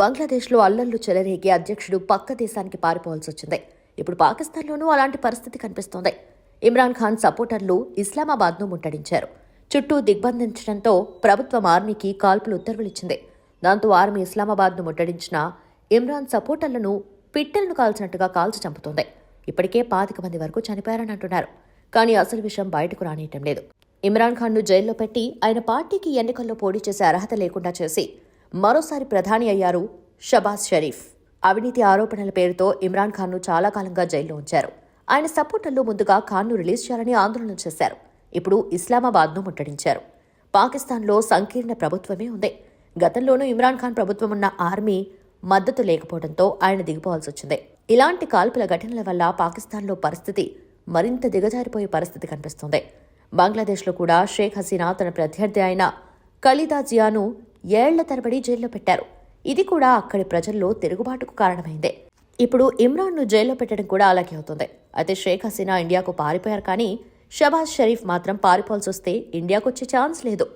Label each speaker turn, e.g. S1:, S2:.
S1: బంగ్లాదేశ్లో అల్లర్లు చెలరేగి అధ్యక్షుడు పక్క దేశానికి పారిపోవాల్సి వచ్చింది. ఇప్పుడు పాకిస్తాన్లోనూ అలాంటి పరిస్థితి కనిపిస్తోంది. ఇమ్రాన్ ఖాన్ సపోర్టర్లు ఇస్లామాబాద్ను ముట్టడించారు. చుట్టూ దిగ్బంధించడంతో ప్రభుత్వం ఆర్మీకి కాల్పులు ఉత్తర్వులిచ్చింది. దాంతో ఆర్మీ ఇస్లామాబాద్ను ముట్టడించిన ఇమ్రాన్ సపోర్టర్లను పిట్టెలను కాల్చినట్టుగా కాల్చి చంపుతోంది. ఇప్పటికే 25 మంది వరకు చనిపోయారని అంటున్నారు. కానీ అసలు విషయం బయటకు రానియటం లేదు. ఇమ్రాన్ ఖాన్ను జైల్లో పెట్టి ఆయన పార్టీకి ఎన్నికల్లో పోటీ చేసే అర్హత లేకుండా చేసి మరోసారి ప్రధాని అయ్యారు షబాజ్ షరీఫ్. అవినీతి ఆరోపణల పేరుతో ఇమ్రాన్ ఖాన్ను చాలా కాలంగా జైల్లో ఉంచారు. ఆయన సపోర్టర్లు ముందుగా ఖాన్ను రిలీజ్ చేయాలని ఆందోళన చేశారు. ఇప్పుడు ఇస్లామాబాద్ను ముట్టడించారు. పాకిస్తాన్లో సంకీర్ణ ప్రభుత్వమే ఉంది. గతంలోనూ ఇమ్రాన్ ఖాన్ ప్రభుత్వం ఉన్న ఆర్మీ మద్దతు లేకపోవడంతో ఆయన దిగిపోవాల్సి వచ్చింది. ఇలాంటి కాల్పుల ఘటనల వల్ల పాకిస్తాన్లో పరిస్థితి మరింత దిగజారిపోయే పరిస్థితి కనిపిస్తోంది. బంగ్లాదేశ్లో కూడా షేక్ హసీనా తన ప్రత్యర్థి అయిన ఖలీదా జియాను ఏళ్ల తరబడి జైల్లో పెట్టారు. ఇది కూడా అక్కడి ప్రజల్లో తిరుగుబాటుకు కారణమైందే. ఇప్పుడు ఇమ్రాన్ను జైల్లో పెట్టడం కూడా అలాగే అవుతుంది. అయితే షేక్ హసీనా ఇండియాకు పారిపోయారు, కానీ షబాజ్ షరీఫ్ మాత్రం పారిపోవాల్సి వస్తే ఇండియాకు వచ్చే ఛాన్స్ లేదు.